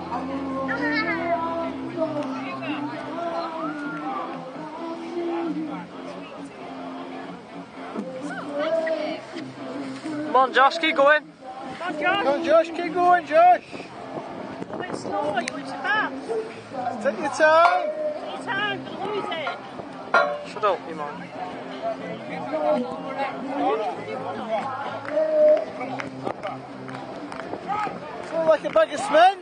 Come on, Josh, keep going. Come on, Josh. Come on, Josh, keep going, Josh. A bit slower, you went too fast. Take your time. Take your time, don't lose it. Shut up, you man. It's like a bag of cement.